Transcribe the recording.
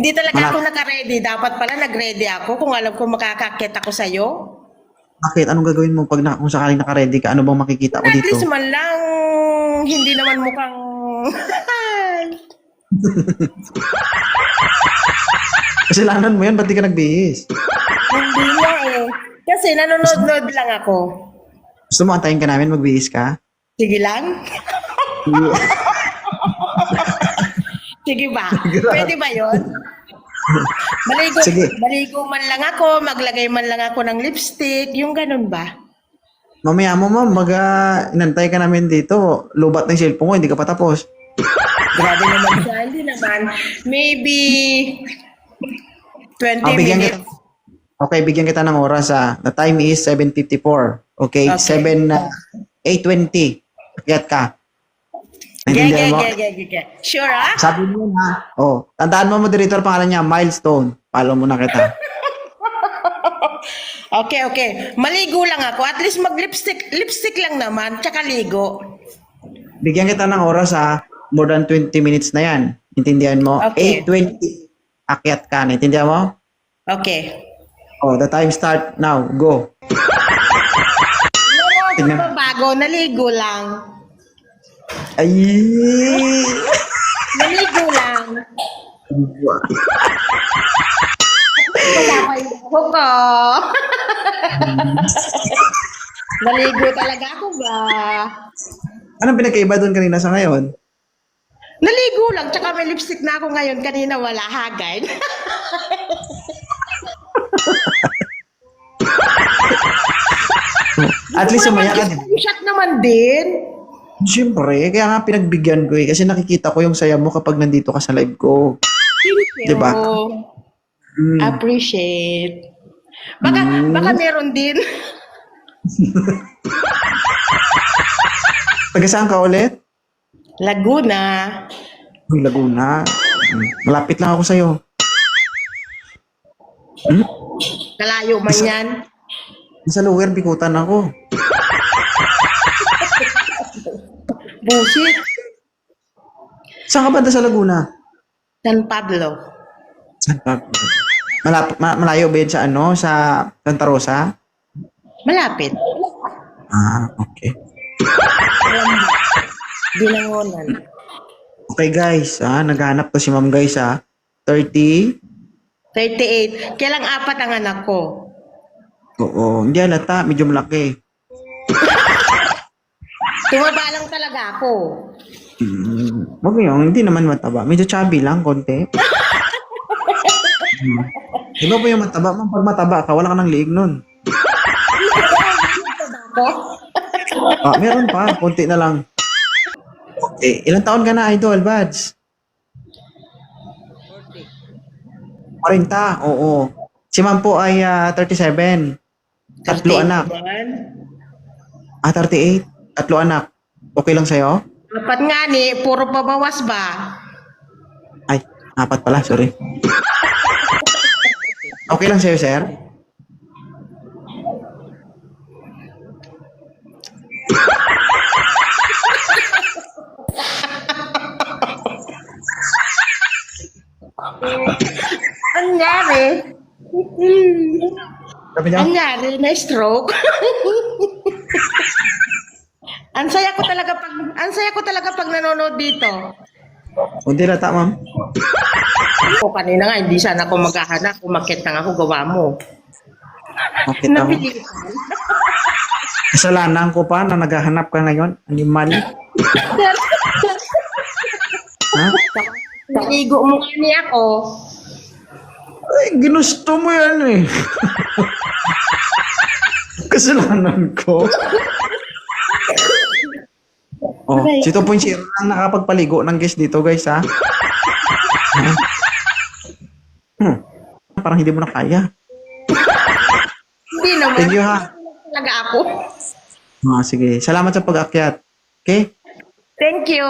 Hindi talaga ako naka-ready. Dapat pala nag-ready ako kung alam ko makakakit ako sa'yo. Bakit? Anong gagawin mo pag kung sakaling naka-ready ka? Ano bang makikita ko At dito? least man lang, hindi naman mukhang... Kasalanan mo yan, ba't di ka nagbihis? Hindi na eh. Kasi nanonood-nood lang ako. Gusto mo antayin ka namin, magbihis ka? Sige lang. Sige ba? Pwede ba yun? Sige. Maligo man lang ako, maglagay man lang ako ng lipstick, yung ganun ba? Mamaya mo, ma'am, inantay ka namin dito. Lubat ng cellphone ko, hindi ka pa tapos. Grabe naman siya. Hindi naman. Maybe 20 Bigyan minutes. kita. Okay, bigyan kita ng oras The time is 7:54. Okay, Okay. 8:20. Akyat ka. Naintindihan mo? Sure ah? Sabi mo na. Tandaan mo, moderator, pangalan niya, Milestone. Follow mo na kita. Okay. Maligo lang ako. At least lipstick lang naman. Tsaka ligo. Bigyan kita ng oras more than 20 minutes na yan. Intindihan mo? Okay. 8:20. Akyat ka. Naintindihan mo? Okay. The time start now. Go. Ano ako bago? Naligo lang. Ay! Naligo lang. Wala pa yung buhok ko. Naligo talaga ako ba? Anong pinagkaiba doon kanina sa ngayon? Naligo lang. Tsaka may lipstick na ako ngayon. Kanina wala. Hagay. At least sumaya ka. Shot naman din. Siyempre, kaya nga pinagbigyan ko kasi nakikita ko yung saya mo kapag nandito ka sa live ko. Thank you. Diba? Appreciate. Baka meron din. Taga saan ka ulit? Laguna. Uy, Laguna. Malapit lang ako sa'yo. Kalayo man yan. Sa Lower Bikutan ako. Busit. Saan ka banda sa Laguna? San Pablo. Saan pa? Malayo ba yun sa sa Santa Rosa? Malapit. Okay. Binangonan. Okay guys, naghanap ko si ma'am guys 30. 38. Kailang 4 ang anak ko. Oo, hindi halata, medyo malaki. Tumaba lang talaga ako. Wag yun, hindi naman mataba. Medyo chubby lang, konti. Di ba po yung mataba? Ma'am, pag mataba ka, wala ka ng liig nun. Meron pa, konti na lang. Okay, ilang taon ka na, Idol, Bads? 40, oo. Si ma'am po ay 37. 3 anak. 38. 3 anak. Okay lang sa'yo? 4 nga ni, puro pabawas ba? Ay, 4 pala, sorry. Okay lang sa'yo, sir? Ang nangyari? Sabi niya? Ang nangyari, na stroke. Ang saya ko talaga pag nanonood dito. Hindi lata, ma'am. O kanina nga, hindi sana ako maghahanap. Umakit lang ako, gawa mo. Okay, tama. Napili ko. Kasalanan ko pa na naghahanap ka ngayon. Animal. Ha? Naligo mo nga niya ako. Ay, ginusto mo yan eh. Kasalanan ko. Si 2.0 lang nakapagpaligo ng guest dito, guys, ha? Parang hindi mo na kaya. Hindi naman. Thank you, ha? Talaga ako. Sige. Salamat sa pag-akyat. Okay? Thank you.